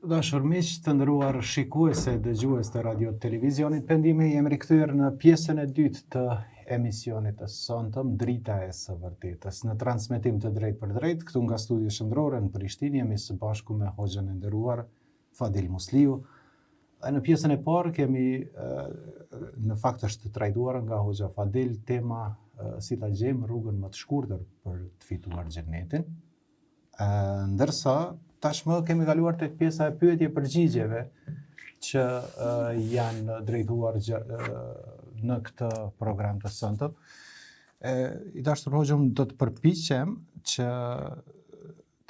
Dashur miq, të nderuar shikuese, dëgjues të radio televizionit Pendimi, jemi rikthyer në pjesën e dytë të emisionit të sonshëm Drita e së vërtetës. Në transmetim të drejt për drejt, këtu nga studio shëndrore në Prishtinë, jemi së bashku me hoxhën e nderuar Fadil Musliu. Dhe në pjesën e parë kemi në fakt është trajtuar nga hoxha Fadil tema si ta gjejmë rrugën më të shkurtër për të fituar xhenetin. Ndërsa tashmë kemi kaluar tek pjesa e pyetje-përgjigjeve që janë drejtuar në këtë program të sonshëm. I dashur hoxhëm, do të përpiqem që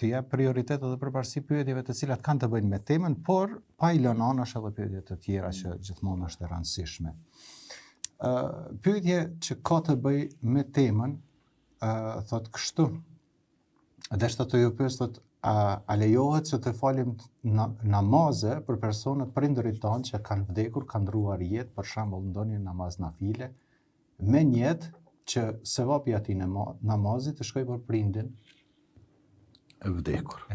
të jap prioritet edhe përparësi pyetjeve të cilat kanë të bëjnë me temën, por pa i lënë anash edhe pyetje të tjera që gjithmonë është e rëndësishme. Pyetje që ka të bëjë me temën thot kështu. Deshta të ju pyes thot, a lejohet që të falim namaze për personat prindërit tanë që kanë vdekur, kanë ndruar jetë, për shembull ndonjë namaz nafile, me niyet që sevapi i atij namazit të shkojë për prindin e vdekur.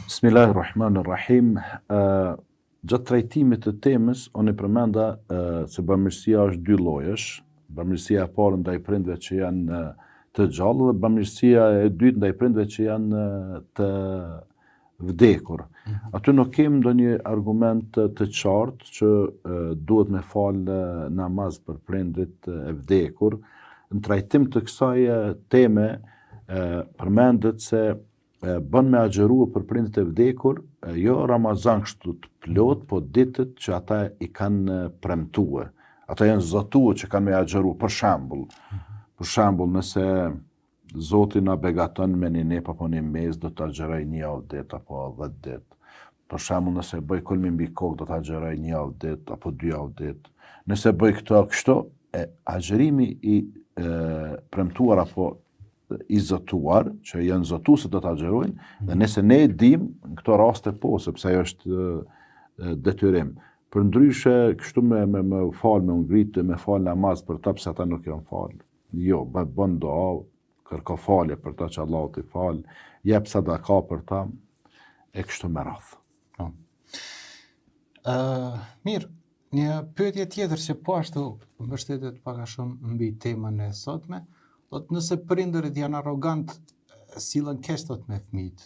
Bismillahirrahmanirrahim. Gjatë trajtimit të temës, unë përmenda se bamirësia është dy llojesh. Bamirësia e parë ndaj prindve që janë të gjallë dhe bamirësia e dytë ndaj prindve që janë të vdekur. Aty nuk kemi ndonjë argument të qartë që duhet me falë namaz për prindrit e vdekur. Në trajtim të kësaj teme përmendet se bën me agjeru për prindrit e vdekur, jo Ramazan kështu të plot, po ditët që ata i kanë premtue. Ata janë zotue që kanë me agjeru, për shembull, nëse Zoti na begaton me një nep apo një mes, do të agjeroj 1 javë ditë apo 10 ditë. Për shembull, nëse bëj kulmi mbi kokë, do të agjeroj 1 javë ditë apo 2 javë ditë. Nëse bëj kështu, agjerimi i premtuar apo i zotuar, që janë zotu se do të agjerojnë, dhe nëse ne e dim, në këto raste po, sepse ajo është detyrim. Për ndryshe, kështu me falë, me ngritë, me falë namaz për ta pse ata nuk janë falë. Jo, bën dua, kërko falje për ta që Allah t'i falë, jep sadaka për ta, e kështu me radhë. Mirë, një pyetje tjetër që po ashtu mbështetet pak a shumë mbi temën e sotme, thotë nëse prindërit janë arrogant, sillen keq thot me fëmijët,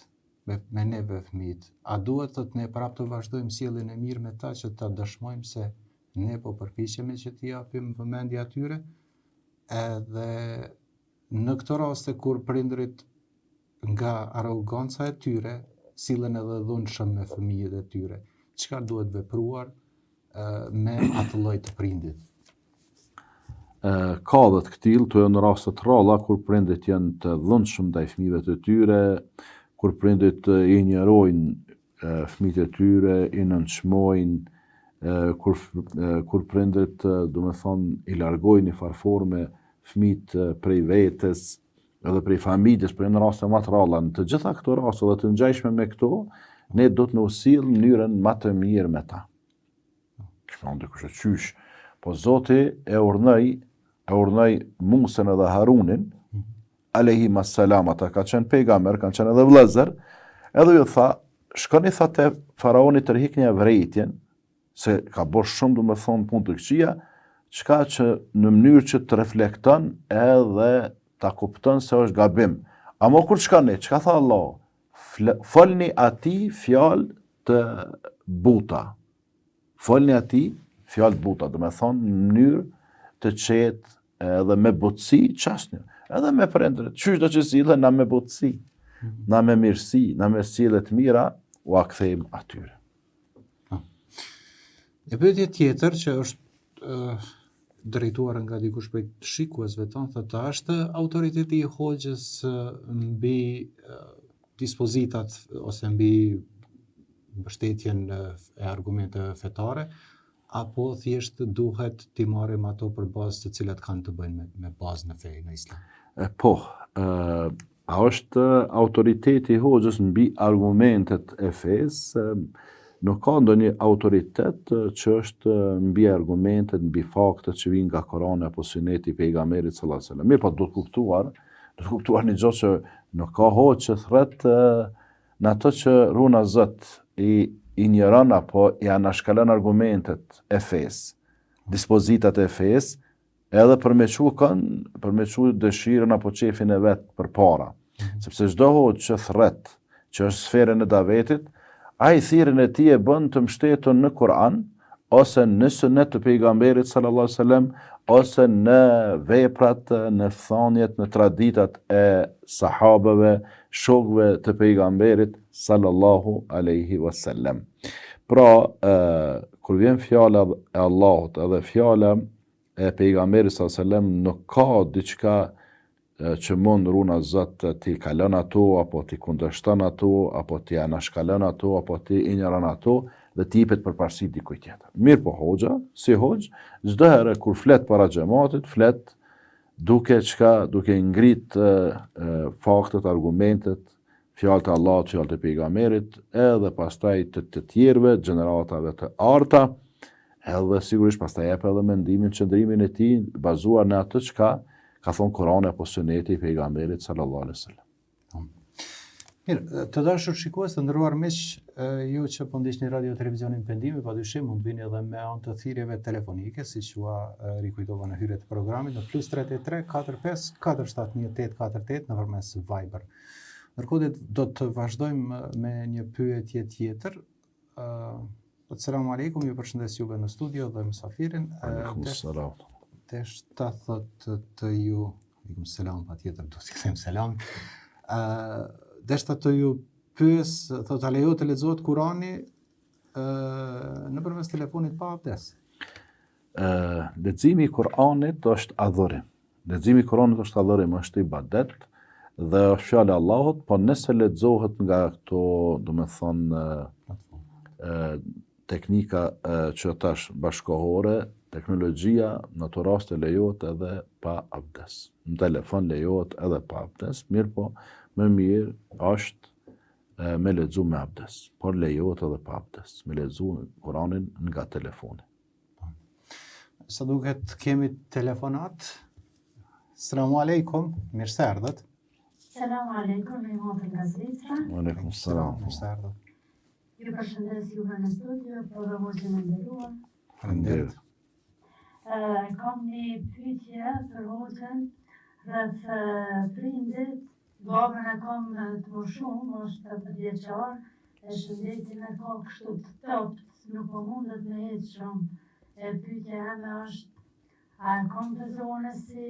me neve fëmijët, a duhet thot ne prapë të vazhdojmë sjelljen e mirë me ta që ta dëshmojmë se ne po përpiqemi që t'i japim vëmendje atyre? Edhe në këto raste kur prindërit nga arroganca e tyre sillen edhe dhunshëm me fëmijët e tyre, çka duhet vepruar me atë lloj të prindit? Ka dhe të këtill, të janë raste të ralla kur prindit janë të dhunshëm ndaj fëmijëve të tyre, kur prindit i injorojnë fëmijët e tyre, i nënçmojnë, kur prindrit, do me thonë, i largojnë i farforme fëmijët prej vetes, edhe prej familjes, për në raste më të ralla. Në të gjitha këto raste dhe të ngjashme me këto, ne do të në usill mënyrën më të mirë me ta. Shpon dikush e qysh, po Zoti e urnoi Musën edhe Harunin, alehim assalam, ata ka qenë pejgamber, kanë qenë edhe vëllezër, edhe ju tha, shkoni tha te faraoni të rihikni vërejtjen, se ka bërë shumë, do me thonë, punë të këqija, çka që në mënyrë që të reflekton edhe ta kupton se është gabim. Amo kur shkoni, çka tha Allah? Folni atij fjalë të buta. Folni atij fjalë të buta, do me thonë në mënyrë të qetë edhe me butësi çasnjë, edhe me prindërit. Qysh do që sillen na me butësi, na me mirësi, na me sjellje të mira, u akthejmë atyre. E pyetje tjetër që është drejtuar nga dikush prej shikuesve tonë, thotë, është autoriteti i hoxhës mbi dispozitat ose mbi mbështetjen e argumenteve fetare, apo thjesht duhet t'i marrim ato për bazë të cilat kanë të bëjnë me bazën e fejë në Islam? Po, a është autoriteti i hoxhës mbi argumentet e fesë? Nuk ka ndonjë autoritet që është mbi argumentet, mbi faktet që vijnë nga Kurani apo Suneti i pejgamberit sallallahu alajhi wasallam. Mirë, po duhet kuptuar një gjë që nuk ka hoxhë që thret në ato që runa Zot i injoron apo i anashkalon argumentet e fesë, dispozitat e fesë, edhe përmequ dëshirën apo qefin e vetë për para. Sepse çdo hoxh që thret, që është sferën e davetit, ai thirrjen e tij e bën të mbështetur në Kur'an, ose në sunet të pejgamberit sallallahu alaihi wasallam, ose në veprat, në thonjet, në traditat e sahabëve, shokëve të pejgamberit sallallahu alaihi wasallam. Pra, kur vjen fjala e Allahut edhe fjala e pejgamberit sallallahu alaihi wasallam, nuk ka diçka që mund runa Zot t'i kalon ato, apo t'i kundërshton ato, apo t'i anashkalon ato, apo t'i injoron ato, dhe t'i jepet përparësi dikujt tjetër. Mirë po hoxha, si hoxh, çdo herë kur flet para xhamatit, flet duke ngrit faktet, argumentet, fjalët e Allahut, fjalët e pejgamberit, edhe pastaj të tjerëve, gjeneratave të arta, edhe sigurisht pastaj jep edhe mendimin, qëndrimin e tij bazuar në atë çka ka thonë Kurani apo Suneti i pejgamberit sallallahu alaihi wasallam. Mirë, të dashur shikues, të nderuar miq, ju që po ndiqni radio televizionin Pendimi, padyshim mund vini edhe me anë të thirrjeve telefonike, siç ua rikujtova në hyrje të programit, në +33 45 471 848 nëpërmes Viber. Ndërkohë do të vazhdojmë me një pyetje tjetër. Asalamu alaikum, ju përshëndes juve në studio dhe mysafirin. Aleikum selam. Deshta thotë të ju, aleikum selam, patjetër do t'i them selam. Deshta të ju pyes, thotë a lejohet të lexohet Kurani nëpërmes telefonit pa abdes? Leximi i Kuranit është adhurim. Leximi i Kuranit është adhurim, është ibadet dhe është fjala e Allahut, po nëse lexohet nga këto, domethënë teknika që tash bashkohore, teknologjia në të raste lejohet edhe pa abdes. Në telefon lejohet edhe pa abdes, mirë po më mirë është me lexu me abdes, por lejohet edhe pa abdes, me lexu Kuranin nga telefoni. Sa duket kemi telefonat. Selamu alaikum, mirë se erdhët. Selamu alaikum, me imotën nga Zvicra. Aleikum selam. Mirë se erdhët. Ju përshëndes juve në studio, por dhe hoxhën e nderuar. Faleminderit. Kam një pyetje për hoxhën rreth prindit. Babën e kam të më shumë, është 8 vjeçar, e shëndetin e ka kështu të topt, nuk po mundet me ecë shumë. Pyetja eme është, a kam të zone si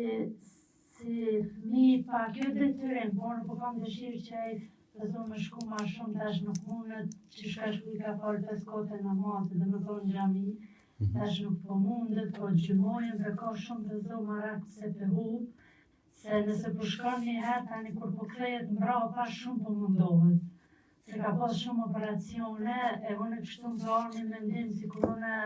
fëmijë pa kjo detyrim, por po kam dëshirë që ai të zonë me shku ma shumë, tash nuk mundet, që shka shku i ka falë 5 kote namazë, dhe më thonë gjami, tash nuk po mundet, po gjymojën dhe ka shumë të zonë marak se të hubë, se nëse po shkon një herë, tani kur po kthehet mbrapa shumë po mundohet. Se ka pas shumë operacione, e unë kështu më bërë një mendim si kur unë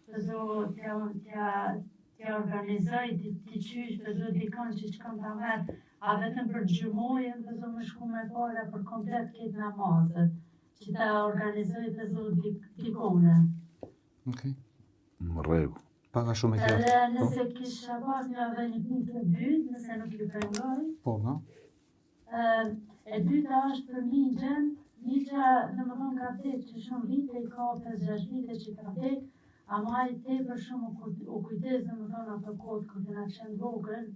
të zo t'ja organizoj, t'i qysh, të zo dikon që qëkon t'a merë, a vetëm për gjymojën të zo më shku me fala për komplet këtë namazët, që t'a organizoj të zo dikone. Okej. Më rregu. Paka shumë e Edhe qartë. nëse kisha pas një edhe një punë të dytë, nëse nuk ju pengoj, Po, no? e dyta është për Migjen. Migja në më thonë ka vdek që shumë vite, i ka 5-6 vite që ka vdek, ama i tepër shumë u kujdes në më thonë ato kodë kur kena qenë vogël,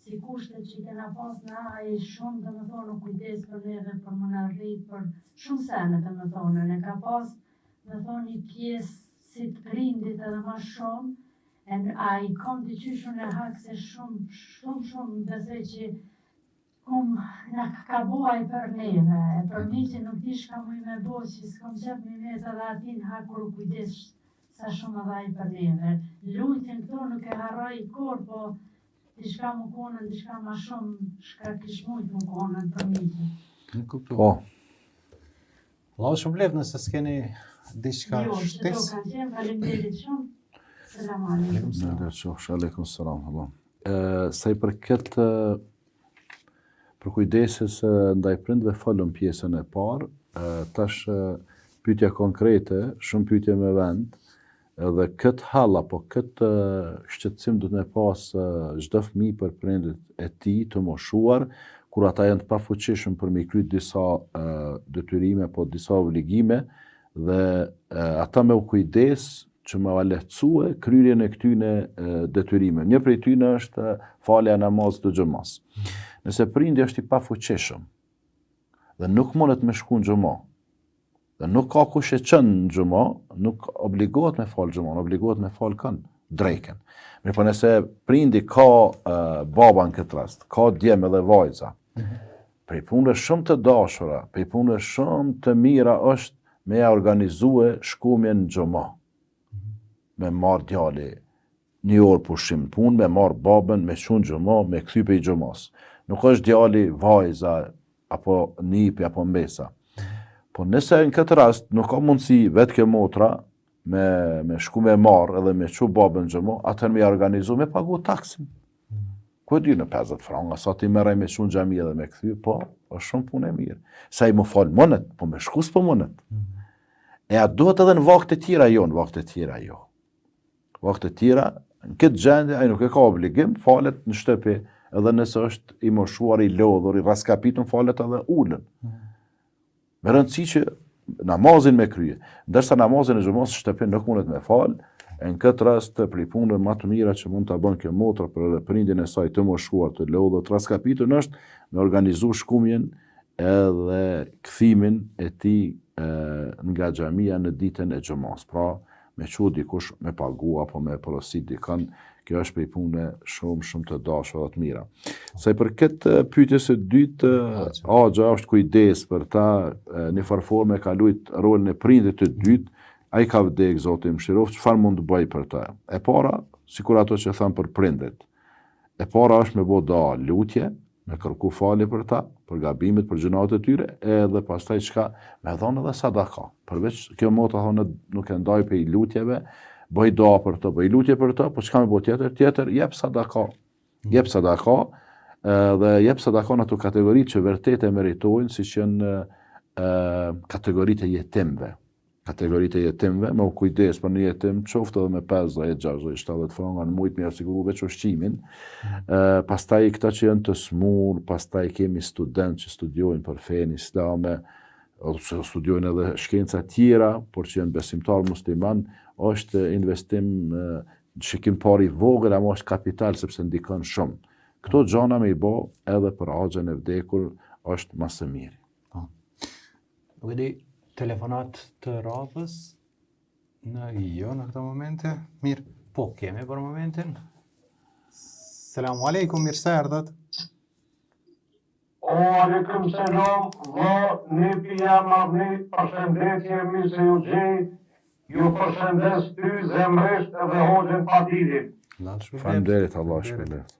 si kushtet që i kena pas në a i shumë dhe më thonë u kujdes për neve, për më në rritë, për shumë sene dhe më thonë, ne ka pas dhe thonë një pjesë si të prindit edhe ma shumë, a i kom të qyshun e hak se shumë besoj që në ka buaj për neve, për mi që nuk di shka muj me bo, që s'kom qep një metë edhe atin hakur u kujdes sa shumë edhe i për neve. Lujtin këto nuk e harroj kur, po di shka mu konën, di shka ma shumë, shka kish mujt mu konën për mi që. Nuk kuptu. Po, Allahu shumë lehtë nëse s'keni diçka Jo, që do shtesë. kanë qenë, faleminderit shumë. Selam aleikum. në dhe qosh, aleikum selam. Sa i përket për kujdeses ndaj prindve folëm pjesën e parë, tash pyetja konkrete, shumë pyetje me vend, edhe këtë hall apo këtë shqetësim duhet me pas çdo fëmijë për prindit e tij të moshuar, kur ata janë të pafuqishëm për me kryt disa detyrime apo disa obligime, dhe ata me u kujdes që me lehtësue kryrjen e këtyne detyrime. Një prej tyne është falja namazit të xhamas. Nëse prindi është i pafuqishëm dhe nuk mundet me shku në xhama, dhe nuk ka kush e çon në xhama, nuk obligohet me fal xhaman, obligohet me fal kënd, drejken. Mirë po nëse prindi ka baba në këtë rast, ka djem edhe vajza, prej punëve shumë të dashura, prej punëve shumë të mira është me ja organizue shkumjen në xhama. Me marrë djali një orë pushim punë, me marrë babën, me qunë xhama, me kthy pe i xhamas. Nuk është djali vajza, apo nipi, apo mbesa. Po nëse në këtë rast nuk ka mundësi vetë ke motra me shku me marrë edhe me qu babën xhama, atër me organizu me pagu taksin. Ku e dy në 50 franga, sa ti merrej me qunë xhami edhe me kthy, po, është shumë punë e mirë. Sa i më falë mënet, po me shku s'po mënet. E atë duhet edhe në vakte tjera jo, në vakte tjera jo. Vakte tjera, në këtë gjendje, ai nuk e ka obligim, falet në shtëpi, edhe nëse është i moshuar, i lodhur, i raskapitun, falet edhe ulën. Me rëndësi që namazin me krye, ndërsa namazin e xhamas shtëpi nuk mundet me fal, në këtë rast prej punëve më të mira që mund ta bën kjo motra për prindin e saj të moshuar, të lodhur, të raskapitun është me organizu shkumjen edhe kthimin e tij nga xhamia në ditën e xhamas. Pra, me qu dikush me pagu apo me porosit dikën, kjo është prej punëve shumë të dashura dhe të mira. Sa i përket pyetjes së dytë, Axha është kujdes për ta, në farforme ka luajt rolin e prindit të dytë, ai ka vdek, Zoti mëshiroft, çfarë mund të bëj për ta? E para, sikur ato që thënë për prindit. E para është me bë lutje, me kërku falje për ta, për gabimet, për gjunat e tyre, edhe pastaj çka me dhënë edhe sadaka. Përveç kjo motra thonë nuk e ndaj pe i lutjeve, bëj dua për të, bëj lutje për të, po çka me bë tjetër, jep sadaka. Jep sadaka, dhe jep sadaka në ato kategoritë që vërtet e meritojnë, siç janë kategoritë e jetimëve. Kategoritë e jetimëve, me u kujdes për një jetim, qoftë edhe me 50, 60, 70 franga në mujt me asiguru veç ushqimin. Pastaj këta që janë të smur, pastaj kemi student që studiojnë për fenë islame, ose studiojnë edhe shkenca tjera, por që janë besimtar musliman, është investim shikim parë i vogël, ama është kapital sepse ndikon shumë. Këto gjana me i bë edhe për Axhën e vdekur është më së miri. Nuk e di, telefonat të radhës në këto momente. Mirë, po kemi për momentin. Selamu alaikum, mirë se erdhët. O, aleikum selam, një jam avni, përshëndetje, mirë se ju gjej, ju përshëndes ty zemrisht edhe hoxhën Fatidin. Faleminderit, Allah shpëlbeft.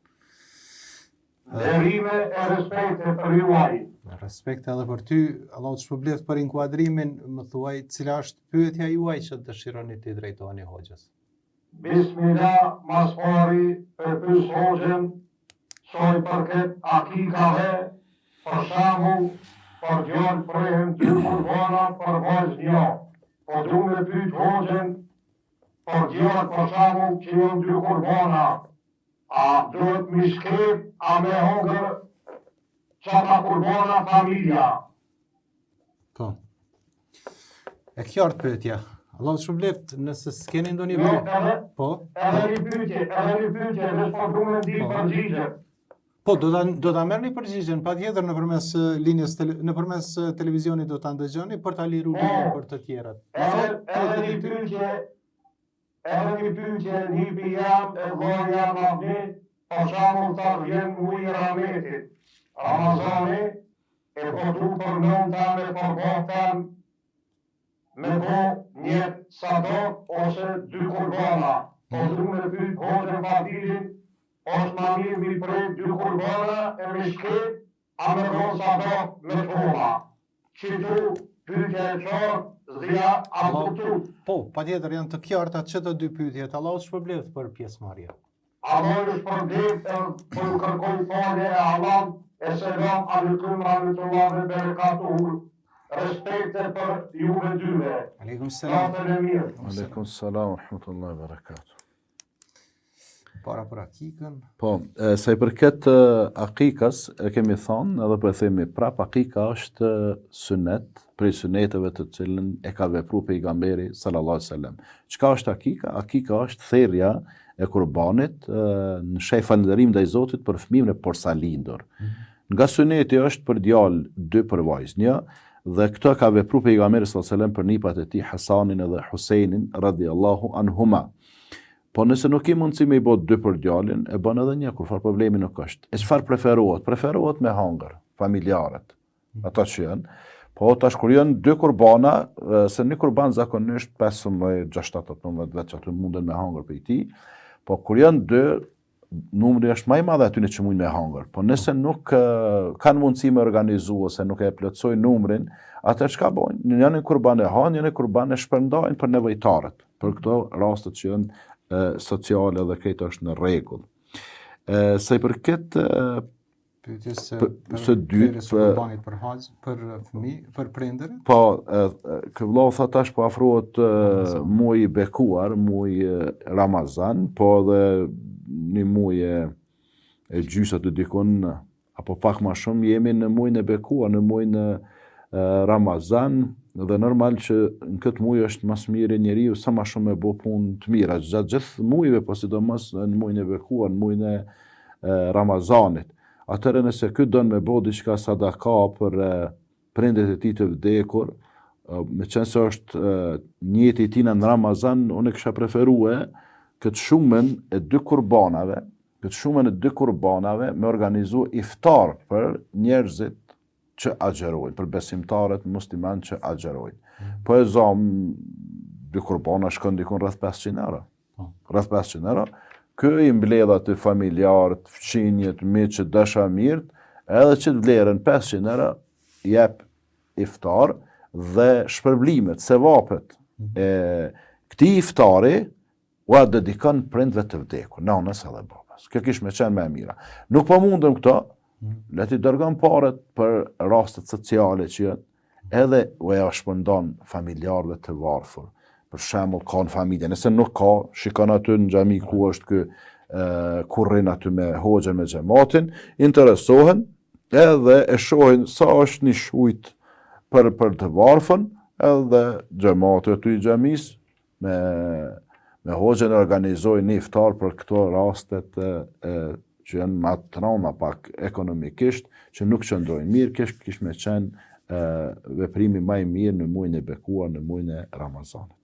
Nderime e respekte për juaj. Respekt edhe për ty, Allah të shpëlbeft për inkuadrimin, më thuaj cila është pyetja juaj që dëshironi të drejtoheni hoxhës. Bismillah, mas pari për pys hoxhën, soj përket akikave, për shembull, për djalë prehen 2 kurbana për vajzë një. Po du me pyet hoxhën për djalë për shembull që janë 2 kurbana, a duhet mi shkep, a me hongër qata kurbana familja. Po. E qartë pyetja. Allah të shpëlbeft, nëse s'keni ndonjë Jo, pyetje. Po. edhe një pyetje, veç po du me di përgjigje. Po, do ta merrni përgjigjen, patjetër nëpërmes linjës nëpërmes televizionit do ta ndëgjoni për ta liruar për të tjerat. Edhe një pyetje, një pijam e goja ma vni, për shembull ta vjen muji Rahmetit, Ramazani, e po du për nënta me përbotën me bo një sadok ose 2 kurbana. Po du me pyet hoxhën Fatidin, është ma mirë mi prej 2 kurbana e me shkep, a me bo sadok me tola. Qitu pyetje e qartë, zia a kuptu. Po, patjetër janë të qarta çdo 2 pyetjet. Allah të shpëlbeft për pjesëmarrjen. Allah ju shpërblet, po ju kërkoj falje e Allah, e selam aleikum rahmetullahi ve berekatuhu. Respekte për juve dyve. Aleikum selam. Natën e mirë. Aleikum selam, rahmetullahi ve berekatuh. para për akikën. Po, sa i përket akikas, e kemi thonë, edhe po e themi prap, akika është sunet, prej suneteve të cilën e ka vepru pejgamberi sallallahu alaihi wasallam. Çka është akika? Akika është therrja e kurbanit në sheh falënderim ndaj Zotit për fëmijën e porsalindur. Nga suneti është për djalë 2 për vajzë 1, dhe këto ka vepru pejgamberi sallallahu alaihi wasallam për nipat e tij Hasanin edhe Husejnin radhiyallahu anhuma. Po nëse nuk i mundësi me i bot 2 për djalin, e bën edhe 1, kur farë problemi nuk është. E çfarë preferohet? Preferohet me hangër, familjarët, ata që janë. Po tash kur janë 2 kurbana, se një kurban zakonisht 15, 16, 18 vjet që aty munden me hangër për i ti, po kur janë 2, numri është më i madh aty që mund me hangër. Po nëse nuk kanë mundësi me organizu ose nuk e plotësojnë numrin, atëherë çka bojnë? Janë kurban e hanë, janë kurban e shpërndajnë për nevojtarët, për këto rastet që janë sociale dhe këtë është në rregull. Se i përket Pyetjes së dytë kurbanit për hax, për fëmijë, për prindërit? Po, ky vëllau tha tash po afrohet muaji i bekuar, muaji Ramazan, po edhe një muaj e gjysë të dikon, apo pak më shumë, jemi në muajin e bekuar, në muajin e Ramazan, dhe normal që në këtë muaj është mas miri njeriu sa më shumë me bo punë të mira, gjatë gjithë muajve, po sidomos në muajin e bekuar, në muajin e Ramazanit. Atëherë nëse ky don me bo diçka sadaka për prindërit e tij të vdekur, me qenë se është njëti i tij në Ramazan, unë kisha preferue këtë shumën e 2 kurbanave me organizu iftar për njerëzit që agjerojnë, për besimtarët musliman që agjerojnë. Po e zam 2 kurbana shkon dikon rreth 500 euro. Rreth 500 euro. Kë i mbledh aty familjarët, fëmijët, miqët, dashamirët, edhe që të vlerën 500 euro, jep iftar dhe shpërblimet, sevapet e këtij iftari u dedikon prindve të vdekur, nanës edhe babas. Kjo kish me qenë më e mira. Nuk po mundem këto, le t'i dërgon paret për rastet sociale që janë, edhe u e shpërndon familjarëve të varfër. Për shembull, ka në familje, nëse nuk ka, shikon aty në xhami ku është ky kurrin aty me hoxhën, me xhamatin, interesohen edhe e shohin sa është një shujt për të varfën, edhe xhamati aty i xhamis me hoxhën organizojnë një iftar për këto rastet që janë më të rënda pak ekonomikisht, që nuk qëndrojnë mirë, kish me qenë veprimi më i mirë në muajin e bekuar, në muajin e Ramazanit.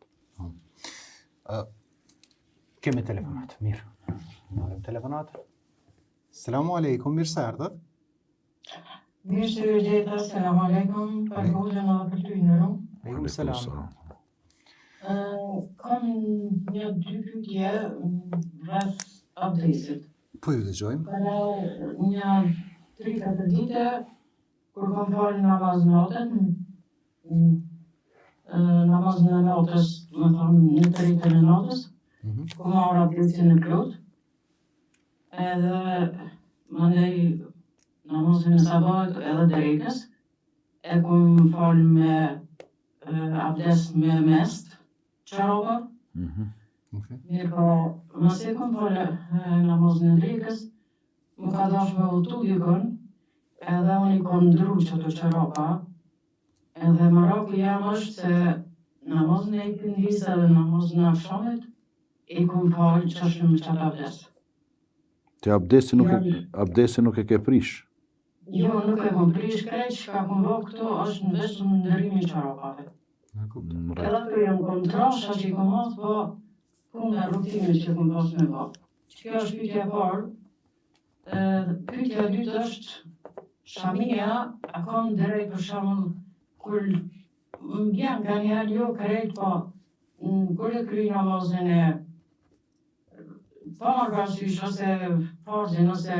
Kemi telefonat, mirë. Marrim telefonat. Selamu alaikum, mirë se erdhët. Mirë se ju gjeta, selamu alaikum, për hoxhën edhe për ty në rum. Aleikum selam. Kam një 2 pyetje rreth abdesit. Po ju dëgjojmë. Para një 3-4 dite, kur kam falë namaz natën, namazën e natës, më thonë në të rritën e natës, ku marrë abdesin e plot, edhe mandej namazën e sabat edhe drekës, e kom falë me abdes me mest, çarapa. Mirë po, nëse kom falë namazën e drekës, më ka dash me utu dikon, edhe unë i kom ndru që të çarapa, edhe Maroku jam është se namazën e ikindis edhe namazën e akşamit i kom falë që është me qatë abdes. Ti abdesi nuk e ke prish? Jo, nuk e kom prish krejt, që ka kom bërë këto është në vetëm ndërimi i çarapave. Edhe të jam kom trasha që i kom atë, po punë e rutime që kom pas me bërë. Kjo është pyetja e parë. Pyetja e dytë është shamia, a kam drejt për shembull kur m'bjen nga njerë jo krejt, po kur e kry namazën e parasysh ose farzin ose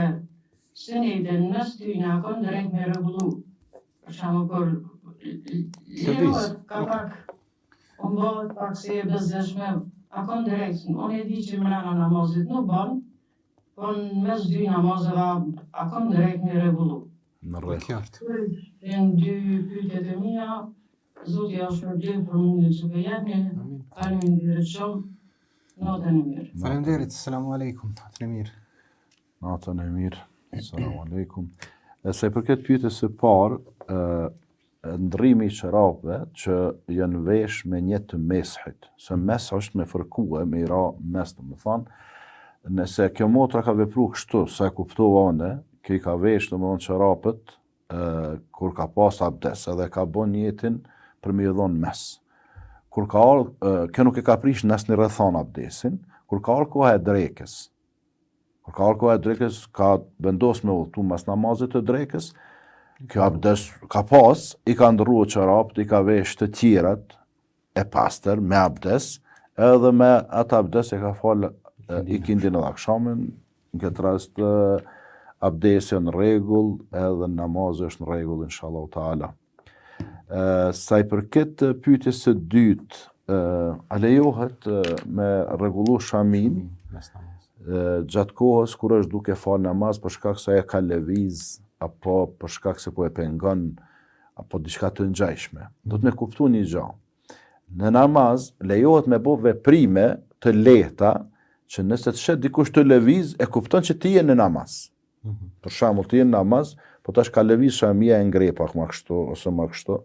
sunetin nësë tyne, a kam drejt me rregullu. Për shembull kur lirohet ka pak, bëhet pak se e bezeshme, a kam drejt, unë e di që mrena namazit nuk ban, po në mes 2 namazëve a kam drejt me rregullu. Në rregull. Janë 2 pyetjet e mia, Zoti ja shpërblet për mundin që po jepni, falemi nderit shumë. Natën e mirë. Faleminderit, selamu alaikum. Natën e mirë. Natën e mirë. Selamu alaikum. Se për këtë pyetjes së parë, ndrrimi i çorapëve që janë vesh me një të meshit. Se mes është me fërkue, me i ra mes, domethënë, nëse kjo motra ka vepru kështu, sa e kuptova unë, që i ka vesh domethënë çorapët kur ka pas abdes, edhe ka bën jetën për me i dhon mes. Kur ka ardhur, kjo nuk e ka prish në asnjë rrethon abdesin, kur ka ardhur koha e drekës. Kur ka ardhur koha e drekës, ka vendos me udhtu mas namazit të drekës, kjo abdes ka pas, i ka ndrruar çorapët, i ka vesh të tjerat e pastër me abdes, edhe me atë abdes e ka fal ikindin edhe akshamin, në këtë rast abdesi në rregull, edhe namazi është në rregull inshallah taala. Sa i përket pyetjes së dytë, a lejohet me rregullu shamin gjatë kohës kur është duke fal namaz për shkak se e ka lëviz apo për shkak se po e pengon apo diçka të ngjashme. Do të më kuptu një gjë. Në namaz lejohet me bë veprime të lehta që nëse të shet dikush të lëviz e kupton që ti je në namaz. Për shembull, ti je në namaz, po tash ka lëviz shamia e ngre pak më kështu ose më kështu.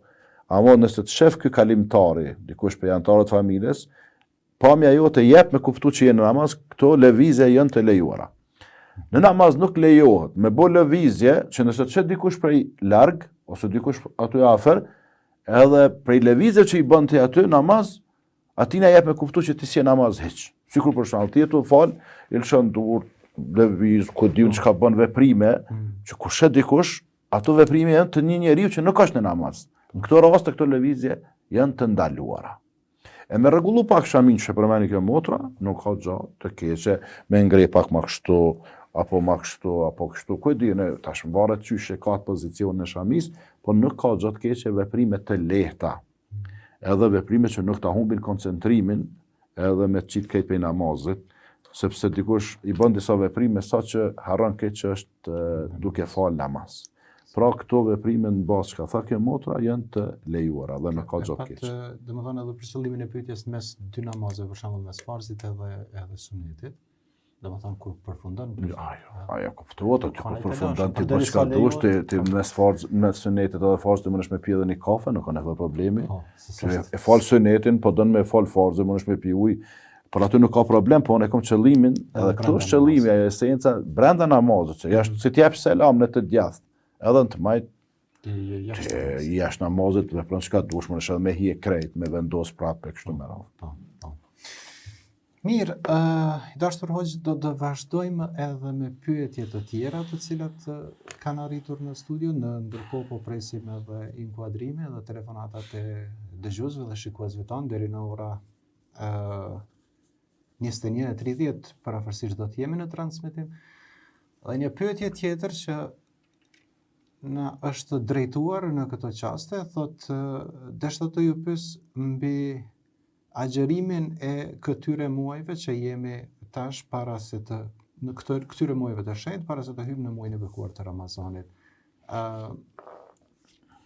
Amo nëse të shef ky kalimtari, dikush për anëtarët e familjes, pamja jote jep me kuptu që je në namaz, këto lëvizje janë të lejuara. Në namaz nuk lejohet me bë lëvizje që nëse të shet dikush prej larg ose dikush aty afër, edhe prej lëvizjeve që i bën ti aty namaz, atina jep me kuptu që ti si namaz hiç. Sikur për shembull ti tu fal, i lëshon dur, lëviz, ku diun çka bën veprime, që kur shet dikush, ato veprime janë të një njeriu që nuk është në namaz. Në këto raste këto lëvizje janë të ndaluara. E me rregullu pak shamin që përmeni kjo motra, nuk ka gjë të keqe, me ngre pak më kështu, apo më kështu, apo kështu, ku e di, tash mbaret qyshe ka të pozicion në shamis, po nuk ka gjë të keqe, veprime të lehta, edhe veprime që nuk ta humbin koncentrimin, edhe me qitë kejt pej namazit, sepse dikush i bën disa veprime sa që harron keq që është duke fal namaz. Pra këto veprime në bazë që ka tha kjo motra janë të lejuara dhe nuk ka gjë të keqe. Domethënë edhe për qëllimin e pyetjes mes dy namazeve, për shembull mes farzit edhe sunetit, domethënë kur përfundon. Ajo kuptohet, aty kur përfundon ti bësh çka dush, ti mes sunetit edhe farzit mundesh me pi edhe një kafe, nuk ka nevojë problemi. E fal sunetin, po don me fal farzin, mundesh me pi ujë. Por aty nuk ka problem, po unë kam qëllimin, edhe këtu është qëllimi, ajo esenca brenda namazit, që jashtë si të jap selam në të djathtë. Edhe në të majtë, jashtë namazit, vepron çka dush, mundesh edhe me hije krejt, me vendos prapë kështu me radhë. Mirë, i dashur hoxh, do të vazhdojmë edhe me pyetje të tjera të cilat kanë arritur në studio, ndërkohë po presim edhe inkuadrime dhe telefonatat e dëgjuesve dhe shikuesve tanë deri në ora 21:30 parafërsisht do të jemi në transmetim. Dhe një pyetje tjetër që na është drejtuar në këto qaste, thotë deshta të ju pyes mbi agjerimin e këtyre muajve që jemi tash para se të në këtyre muajve të shenjtë para se të hyjmë në muajin e bekuar të Ramazanit.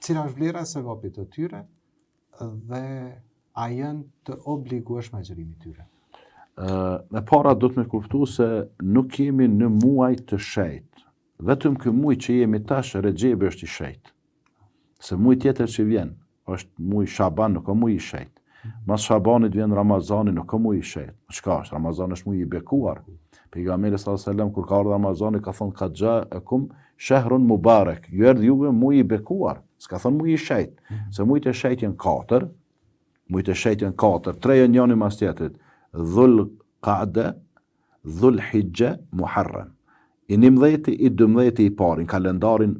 Cila është vlera e sevapit të tyre dhe a janë të obligueshme agjerimi tyre? Me para do të me kuptu se nuk jemi në muaj të shenjtë. Vetëm ky muaj që jemi tash, Rexhebi është i shenjtë. Se muaj tjetër që vjen është muaj Shaban, nuk ka muaj i shenjtë. Mas Shabanit vjen Ramazani, nuk ka muaj i shenjtë. Çka është? Ramazani është muaj i bekuar. Pejgamberi sallallahu alajhi wasallam kur ka ardhur Ramazani ka thonë qad ja'akum shahrun mubarak. Ju erdhi juve muaj i bekuar. S'ka thonë muaj i shenjtë. Se muajt e shenjtë janë 4. Muajt e shenjtë janë 4. 3 janë njëri mas tjetrit. Dhul Qa'da, Dhul Hijja, Muharram. I 11, i 12 i parin, kalendarin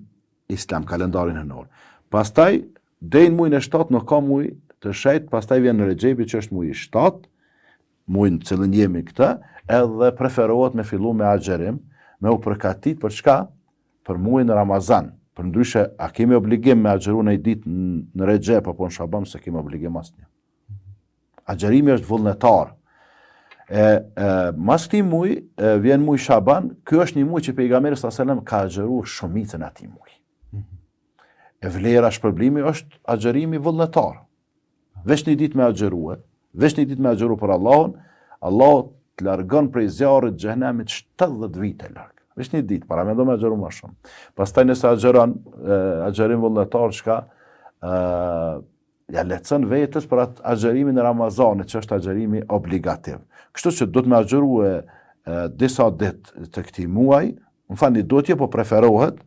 islam, kalendarin hënor. Pastaj, deri në muajin e 7 nuk ka muaj të shenjtë, pastaj vjen Rexhebi që është muaji i 7, muaj në cilën jemi këtë, edhe preferohet me fillu me agjerim, me u përkatit për çka? Për muajin e Ramazan. Për ndryshe, a kemi obligim me agjeru në ditë në Rexheb apo në Shaban, se kemi obligim asnjë. Agjerimi është vullnetar. Mas këtij muaj vjen muaj Shaban, ky është një muaj që pejgamberi sallallahu alajhi wasallam ka agjeruar shumicën e atij muaji. E vlera shpërblimi është agjerimi vullnetar. Veç një ditë me agjerue, veç një ditë me agjeru për Allahun, Allah të largon prej zjarrit të xhenemit 70 vite larg. Veç një ditë, para mendo me agjeru më shumë. Pastaj nëse agjeron, agjerim vullnetar çka ja lecën vetës për atë agjerimin e Ramazanit, që është agjerimi obligativ. Kështu që do të me agjerue disa ditë të këtij muaj, më falni, do t'je po preferohet,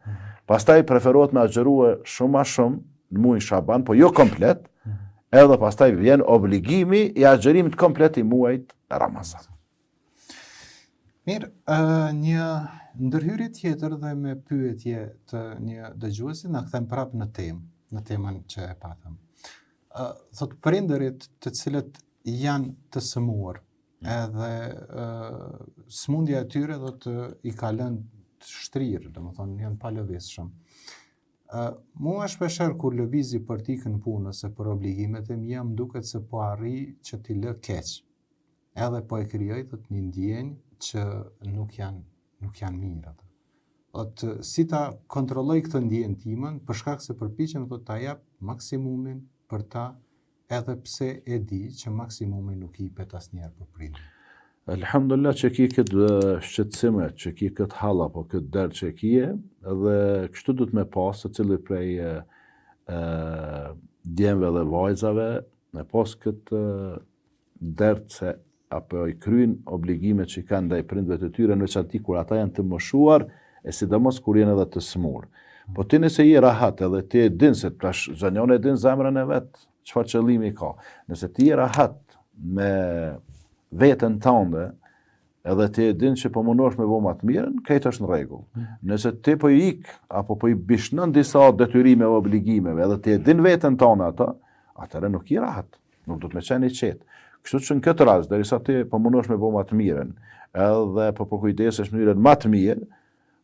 pastaj preferohet me agjerue shumë ma shumë në muajin Shaban, po jo komplet, edhe pastaj vjen obligimi i agjerimit komplet i muajit Ramazan. Mirë, një ndërhyrje tjetër dhe me pyetje të një dëgjuesi na kthem prapë në temën që e patëm. Thot prindërit të cilët janë të sëmuar, edhe smundja e tyre do të i ka lënë të shtrirë, domethënë janë pa lëvizshëm. Mua shpeshherë kur lëvizi për t'ikën punës e për obligimet e mia, më duket se po arri që t'i lë keq. Edhe po e krijoj thot një ndjenjë që nuk janë mirë ato. Si ta kontrolloj këtë ndjenjë timën, për shkak se përpiqem thot ta jap maksimumin për ta, edhe pse e di që maksimumi nuk i jepet asnjëherë për prindër. Alhamdulillah që ki këtë shqetësime, që ki këtë halla, po këtë derë që kije, edhe kështu du të me pasë, se cili prej djemve dhe vajzave, me pasë këtë derë se apo i kryin obligimet që i kanë ndaj prindëve të tyre, në veçanti kur ata janë të moshuar, e sidomos kur janë edhe të smur. Po ti nëse je rahat edhe ti e din se tash zanjone e din zemrën e vet, çfarë qëllimi ka. Nëse ti je rahat me veten tënde, edhe ti e din që po mundosh me bëma të mirën, këtë është në rregull. Nëse ti po i ik apo po i bishnon disa detyrime o obligimeve, edhe ti e din veten tënde ato, atëherë nuk je rahat, nuk do të më qenë i qetë. Kështu që në këtë rast, derisa ti po mundosh me bëma të mirën, edhe po përkujdesesh mënyrën më të mirë,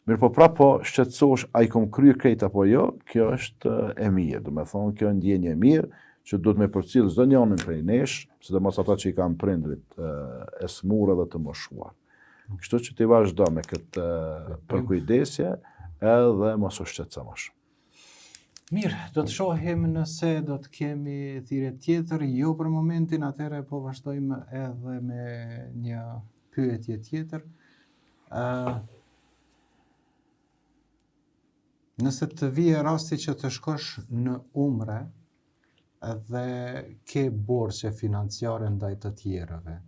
mirë po prapë po shqetësosh a i kom kryer krejt apo jo, kjo është e mirë. Do me thonë, kjo ndjenjë e mirë, që do të me përcjell çdo njërin prej nesh, sidomos ata që i kanë prindrit e smur edhe të moshuar. Kështu që ti vazhdo me këtë përkujdesje, edhe mos u shqetëso më shumë. Mirë, do të shohim nëse do të kemi thirrje tjetër, jo për momentin, atëherë po vazhdojmë edhe me një pyetje tjetër. Nëse të vije rasti që të shkosh në umre dhe ke borxhe financiare ndaj të tjerëve,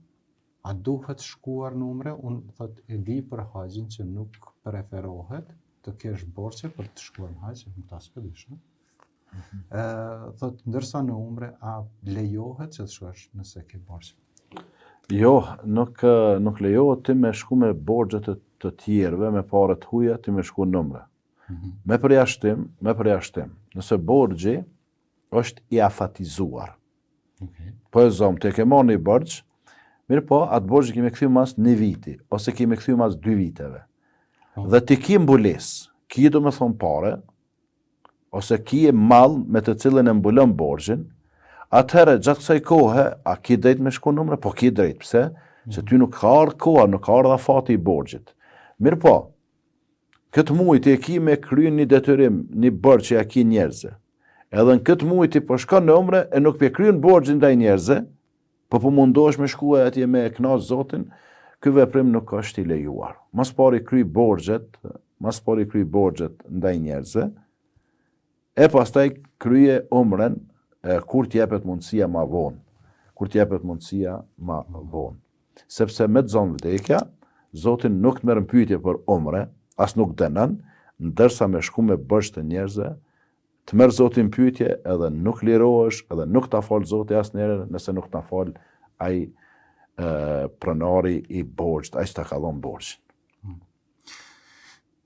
a duhet shkuar në umre? Unë thot e di për haxhin që nuk preferohet të kesh borxhe për të shkuar në haxh, nuk ta s'pëdish, no? Thot ndërsa në umre a lejohet që të shkosh nëse ke borxhe? Jo, nuk lejohet ti me shku me borxhe të tjerëve, me parë të huaja ti me shku në umre. Me përjashtim, nëse borxhi është i afatizuar. Po e zom, të ke marrë një borxh, mirë po, atë borxh kemi kthy mas një viti, ose kemi kthy mas 2 viteve. Dhe ti ki mbulesë, ki do me thonë pare, ose ki e mall me të cilën e mbulon borxhin, atëherë gjatë kësaj kohe, a ki drejt me shku në umre? Po ki drejt, pse? Se ty nuk ka ardhur koha, nuk ka ardhur afati i borxhit. Mirë po, këtë muaj ti e ki me kryen një detyrim, një borxh që ja ki njerëzve. Edhe në këtë muaj ti po shkon në umre e nuk pe kryen borxhin ndaj njerëzve, po mundohesh me shkuar atje me kënaq Zotin, ky veprim nuk është i lejuar. Mos pari kryj borxhet ndaj njerëzve, e pastaj kryje umren kur t'jepet mundësia ma vonë. Sepse me të zonë vdekja, Zotin nuk të merr pyetje për umre, as nuk dënon, ndërsa me shku me borxh të njerëzve, të merr Zotin pyetje edhe nuk lirohesh, edhe nuk ta fal Zoti asnjëherë nëse nuk ta fal ai pronari i borxhit, ai që ta ka dhënë borxhin.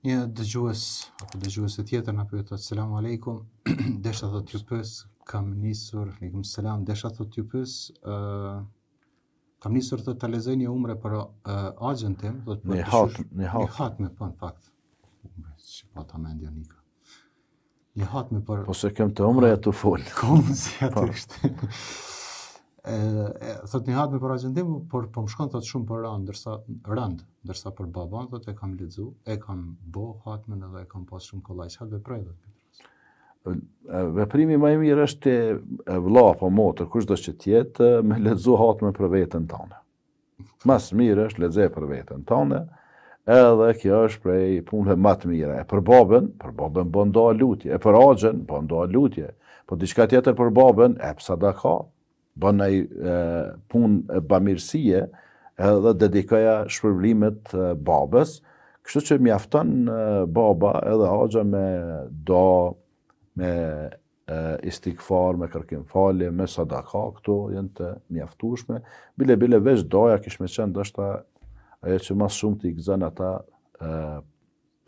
Një dëgjues apo dëgjuese tjetër na pyet: "Selamu aleikum, desha thot ju pyes, kam nisur, aleikum selam, desha thot ju pyes, kam nisur të ta lexoj një umre për axhin tim, do të Një hatme po në fakt. Si po ta mendja nika. Një hatme për Po se kem të umre e të fol. si atë ishte. Thot një hatme për axhin tim, por po më shkon thot shumë për ndërsa për baban thot e kam lexu, e kam bë hatmen edhe e kam pas shumë kollaj. Çfarë veproj do të Veprimi më i mirë është vëlla apo motër, kushdo që tjetë, me lexu hatme për veten tonë. Mas mirë është lexoj për veten tonë, edhe kjo është prej punëve më të mira. E për babën bën do lutje, e për axhën bën do lutje, po diçka tjetër për babën, e sadaka, bën ai punë bamirësie, edhe dedikoja shpërblimet babës, kështu që mjafton baba edhe axha me do, me istikfar, me kërkim falje, me sadaka, këto janë të mjaftueshme. Bile veç doja kish me qenë ndoshta ajo që mas shumë t'i gëzën ata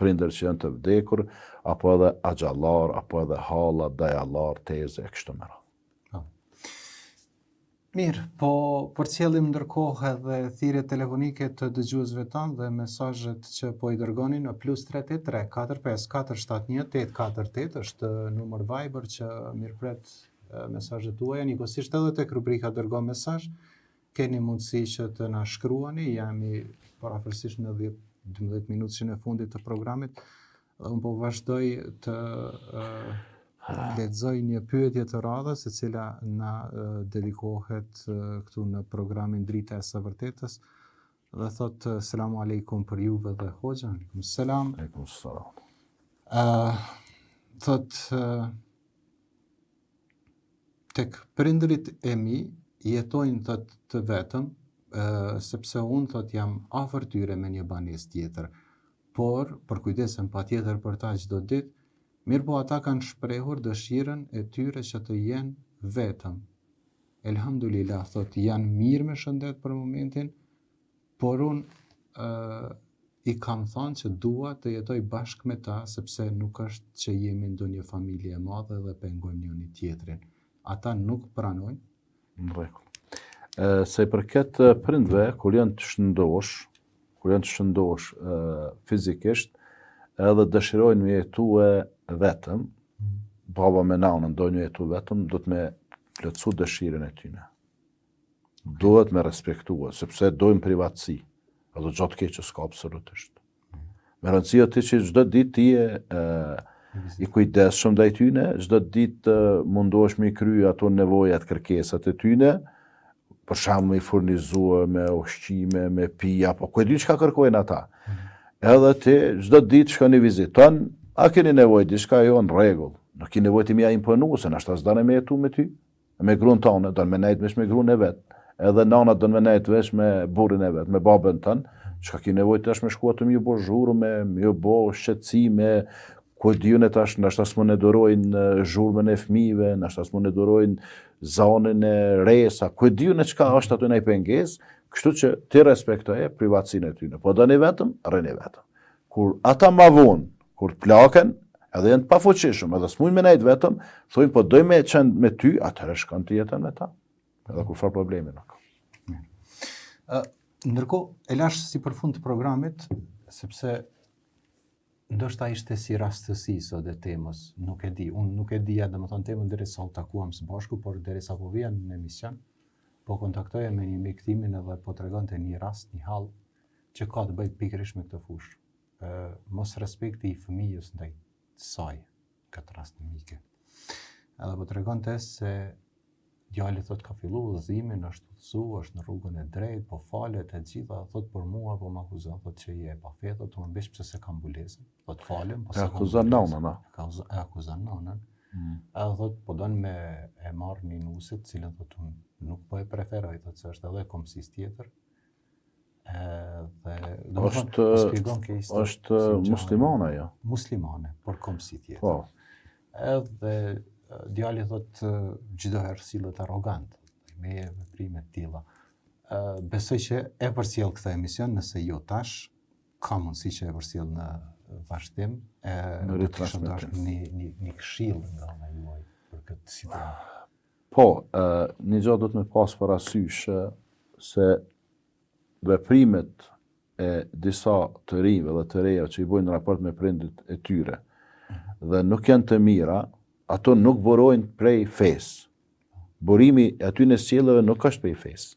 prindër që janë të vdekur, apo edhe axhallar, apo edhe halla, dajallar, teze, e kështu me radhë. Mirë, po përcjellim ndërkohë edhe thirrje telefonike të dëgjuesve tanë dhe mesazhet që po i dërgonin në +33 45 471 848 është numër Viber që mirëpret mesazhet tuaja, njëkohësisht edhe tek rubrika dërgo mesazh. Keni mundësi që të na shkruani, jemi parafërsisht në 10-12 minutëshin e fundit të programit. Unë po vazhdoj të lexoj një pyetje të radhës, e cila na dedikohet këtu në programin Drita e së Vërtetës, dhe thot selam aleikum për juve dhe hoxha. Aleikum selam. Aleikum selam. Thot tek prindërit e mi jetojnë thot të vetëm, sepse unë thot jam afër tyre me një banesë tjetër, por për kujdesem patjetër për ta çdo ditë. Mirë po ata kanë shprehur dëshirën e tyre që të jenë vetëm. Elhamdulillah, thot, janë mirë me shëndet për momentin, por unë i kam thënë që dua të jetoj bashkë me ta, sepse nuk është që jemi ndonjë familje e madhe dhe pengojmë njëri tjetrin. Ata nuk pranojnë. Në rregull. Se i përket prindve, kur janë të shëndosh fizikisht, edhe dëshirojnë me jetue vetëm, baba me nanën dojnë jetu vetëm, do të me plotësu dëshirën e tyne. Duhet me respektua, sepse dojnë privatësi, edhe gjatë keqë s'ka absolutisht. Me rëndësia ti që çdo ditë ti i kujdesshëm ndaj tyne, çdo ditë mundohesh me kry ato nevojat, kërkesat e tyne, për shembull i furnizue me ushqime, me pija, po ku e di çka kërkojnë ata. Edhe ti çdo ditë shkon i viziton, a keni nevojë diçka, jo në rregull. Nuk ke nevojë ti më imponu, se na shtas dane me jetu me ty, me gruan tonë, do me nejt vesh me gruan e vet. Edhe nana do me nejt vesh me burrin e vet, me babën tën. Çka ke nevojë tash me shkuat të më bo zhurmë, me më bo shqetësime, ku diun e tash na shtas më nedorojnë zhurmën e fëmijëve, na shtas më nedorojnë zonën e resa, ku diun e çka është aty në pengesë. Kështu që ti respektoje privatësinë e tyre. Po dani vetëm, rrini vetëm. Kur ata ma vonë, kur të plaken, edhe janë të pafuqishëm, edhe s'mujnë me nejtë vetëm, thojnë po doj me qenë me ty, atëherë shkon të jetën me ta. Edhe kur farë problemi nuk. Ndërkohë, e lash si përfund të programit, sepse ndoshta ishte si rastësi sot e temës, nuk e di. Unë nuk e dija, domethënë temën derisa u takuam së bashku, por derisa po vija në emision, po kontaktoja me një mik timin edhe po tregonte një rast, një hall që ka të bëjë pikërisht me këtë fushë. Mos respekti i fëmijës ndaj saj, këtë rast në mike. Edhe po tregonte se djali thot ka fillu udhëzimin, është udhëzu, është në rrugën e drejtë, po falet e gjitha, thot për mua po më akuzon, thot që je pa fe, thot më mbesh pse se kam mbulesën. Thot falem, po se akuzon nanën, e akuzon nanën. Edhe thot po don me e marr një nuset, cilën thot unë nuk po e preferoj, thot se është edhe komsis tjetër. Është muslimane, ja. Muslimane, por komsi tjetër. Po. Edhe djali thot çdo herë sillet arrogant, me veprime të tilla. Besoj që e përcjell këtë emision, nëse jo tash, ka mundësi që e përcjell në vazhdim, do të kishim dashur një këshill nga ana juaj për këtë situatë. Po, një gjë do të më pas parasysh se veprimet e disa të rinjve dhe të reja që i bojnë raport me prindit e tyre dhe nuk janë të mira, ato nuk burojnë prej fesë. Burimi e aty në sjellëve nuk është prej fesë.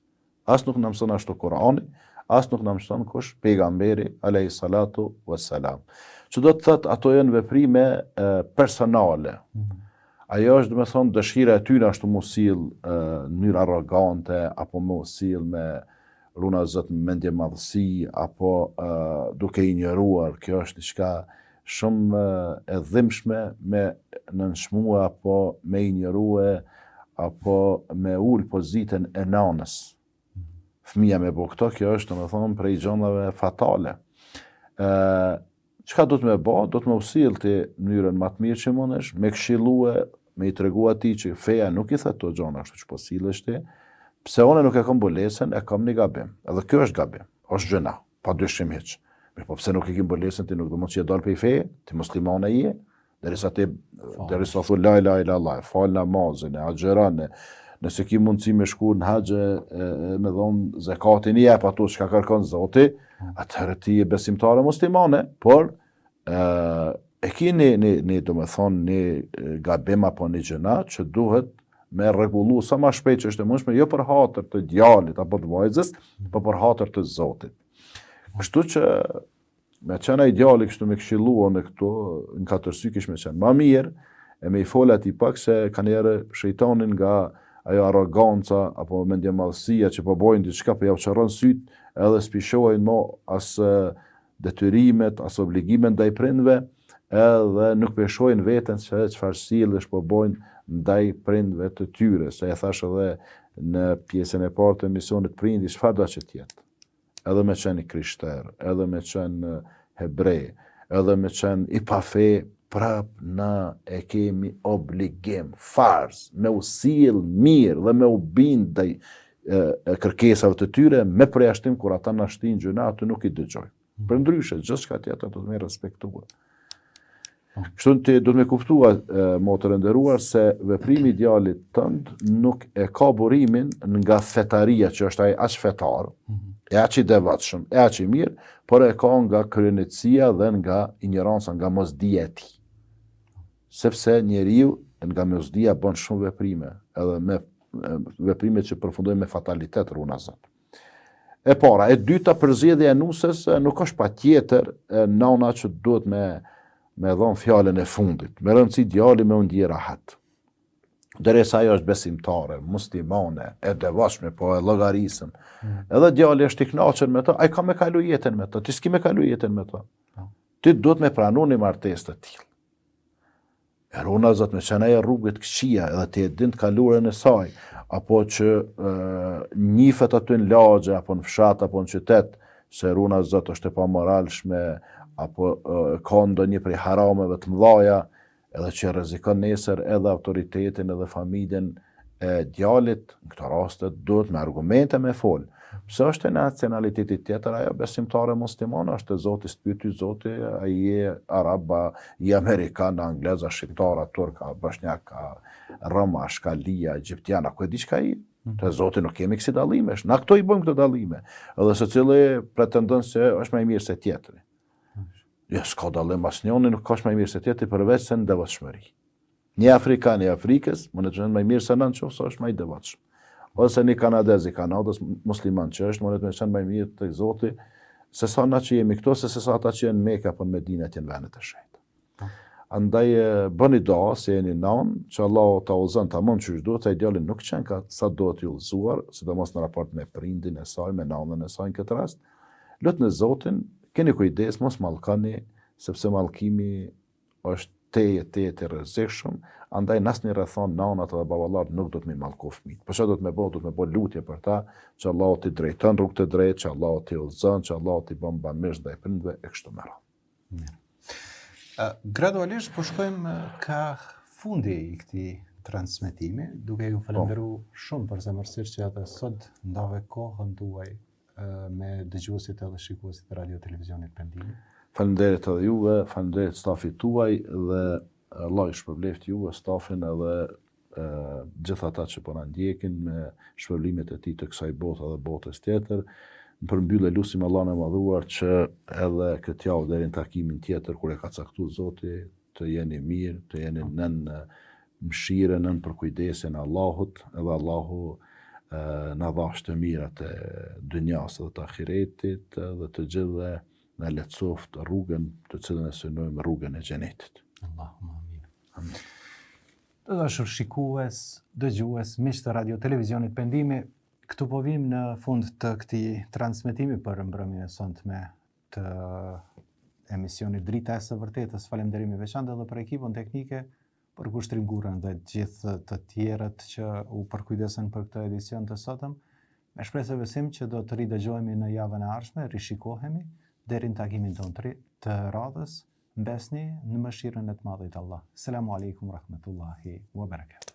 As nuk na mëson ashtu Kurani, as nuk na mëson kush pejgamberi alayhi salatu wassalam. Që do të thotë ato janë veprime personale. Ajo është, do të thonë, dëshira e tyre ashtu mu sill në mënyrë arrogante apo mu sill me runa zot me mendje madhësi apo duke i injoruar, kjo është diçka shumë e dhimbshme me nënshmue apo me injorue apo me ul pozitën e nanës. Fëmija me bo këto, kjo është domethënë prej gjëndave fatale. Çka do të me bo? Do të me usill të mënyrën më të mirë që mundesh, me këshillue, me i tregu atij që feja nuk i thot to gjona ashtu që po sillesh ti. Pse unë nuk e kam bolesën, e kam një gabim. Edhe kjo është gabim, është gjëna, pa dyshim hiç. Po pse nuk e ke bolesën ti, nuk do mund që e dal pe fe, ti muslimane je, derisa thu la ilaha illallah, fal namazin, agjeron, nëse ki mundësi me shku në haxhe, me dhonë zakatin i jep ato çka kërkon Zoti, atëherë ti je besimtare muslimane, por e ki një domethënë një gabim apo një gjëna që duhet me rregullu sa më shpejt që është e mundshme, jo për hatër të djalit apo të vajzës, por për hatër të Zotit. Kështu që me qena ideali kështu me këshillua në këto, në katër sy kish me qenë ma mirë, e me i fola ti pak se ka njerë shejtanin nga ajo arroganca apo mendje madhësia që po bojnë diçka po ja çarron syt, edhe s'pishohen mo as detyrimet, as obligimet ndaj prindve, edhe nuk peshojnë veten se çfarë sillesh po bojnë ndaj prindve të tyre, se e thash edhe në pjesën e parë të emisionit prindi, çfarë do që tjetë. Edhe me qenë i krishter, edhe me qenë hebrej, edhe me qenë i pa fe, prap na e kemi obligim, farz, me u sill mirë dhe me u bind ndaj kërkesave të tyre, me përjashtim kur ata na shtin gjëna, aty nuk i dëgjoj. Përndryshe, gjithçka tjetër do të më respektuar. Kështu ti do të me kuptua, motër e nderuar, se veprimi i djalit tënd nuk e ka burimin nga fetaria që është ai aq fetar, e aq i devotshëm, e aq i mirë, por e ka nga kryenësia dhe nga ignoranca, nga mosdia e tij. Sepse njeriu nga mosdia bën shumë veprime, edhe me veprime që përfundojnë me fatalitet runa zot. E para, e dyta, përzgjedhja e nusës nuk është patjetër nana që duhet me dhonë fjalën e fundit. Me rëndësi djali me unë rahat. Derisa ajo është besimtare, muslimane, e devotshme, po e llogarisëm. Edhe djali është i kënaqur me to, ai ka me kalu jetën me to, ti s'ki me kalu jetën me to. Ti duhet me pranu një martesë të tillë. E runa zot me qenë ajo rrugët këqija, edhe ti e din të kaluarën e saj, apo që njifet aty në lagje, apo në fshat, apo në qytet, se runa zot është e pamoralshme, apo ka ndonjë prej harameve të mëdha, edhe që rrezikon nesër edhe autoritetin edhe familjen e djalit, në këto raste duhet me argumente me fol. Pse është e nacionaliteti tjetër, ajo besimtare muslimane, është e Zoti, s'pyeti Zoti, ai je arab, i amerikan, anglez, shqiptar, turk, bosnjak, roma, shkalia, egjiptian, ku e di çka ai. Te Zoti nuk kemi kësi dallimesh. Na këto i bëjmë këto dallime. Edhe secili pretendon se është më i mirë se tjetri. Jo, s'ka dallim asnjëri, nuk ka më i mirë se tjetri përveç se në devotshmëri. Një afrikan i Afrikës mund të qenë më i mirë se nën nëse është më i devotshëm. Ose një kanadez i Kanadës musliman që është mund të qenë më i mirë tek Zoti se sa na që jemi këto, se sa ata që janë në Mekë apo në Medinë që janë vende të shenjta. Andaj bëni dua se jeni nën, që Allahu ta udhëzon tamam çu duhet, ai djalin nuk qen ka sa duhet i udhëzuar, sidomos në raport me prindin e saj, me nanën e saj në këtë rast. Lutni Zotin, keni kujdes, mos mallkoni, sepse mallkimi është te rrezikshëm, andaj nasni rrethon nanat dhe baballat nuk do të më mallko fëmijët. Po çfarë do të më bëj? Do të më bëj lutje për ta, që Allahu t'i drejton rrugë të drejtë, që Allahu t'i udhëzon, që Allahu t'i bën bamirë ndaj prindve e kështu me radhë. Gradualisht po shkojmë ka fundi i këtij transmetimi, duke ju falendëruar shumë për zemërsisht që edhe sot ndave kohën tuaj me dëgjuesit edhe shikuesit të radio televizionit Pendimi. Faleminderit edhe juve, faleminderit stafit tuaj dhe Allah i shpërbleft juve, stafin edhe gjithë ata që po na ndjekin me shpërblimet e tij të kësaj bote dhe botës tjetër. Në përmbyllje lutim Allahun e madhuar që edhe këtë javë deri në takimin tjetër kur e ka caktuar Zoti, të jeni mirë, të jeni nën mëshirën, nën përkujdesjen e Allahut, edhe Allahu na dhash të mirat e dynjas dhe të ahiretit dhe të gjithëve na lehtësoft rrugën të cilën e synojmë, rrugën e xhenetit. Allahumma amin. Amin. Të dashur shikues, dëgjues, miq të radio televizionit Pendimi, Këtu po vim në fund të këtij transmetimi për mbrëmjen e sonte të emisionit Drita e së Vërtetës. Falenderimi veçantë edhe për ekipën teknike, për Kushtrim Gurën dhe gjithë të tjerët që u përkujdesen për këtë edicion të sotëm. Me shpresë e besim që do të ridëgjohemi në javën e ardhshme, rishikohemi deri në takimin tonë të radhës. Mbesni në mëshirën e të Madhit Allah. Selamu alaikum rahmetullahi wa barakatuh.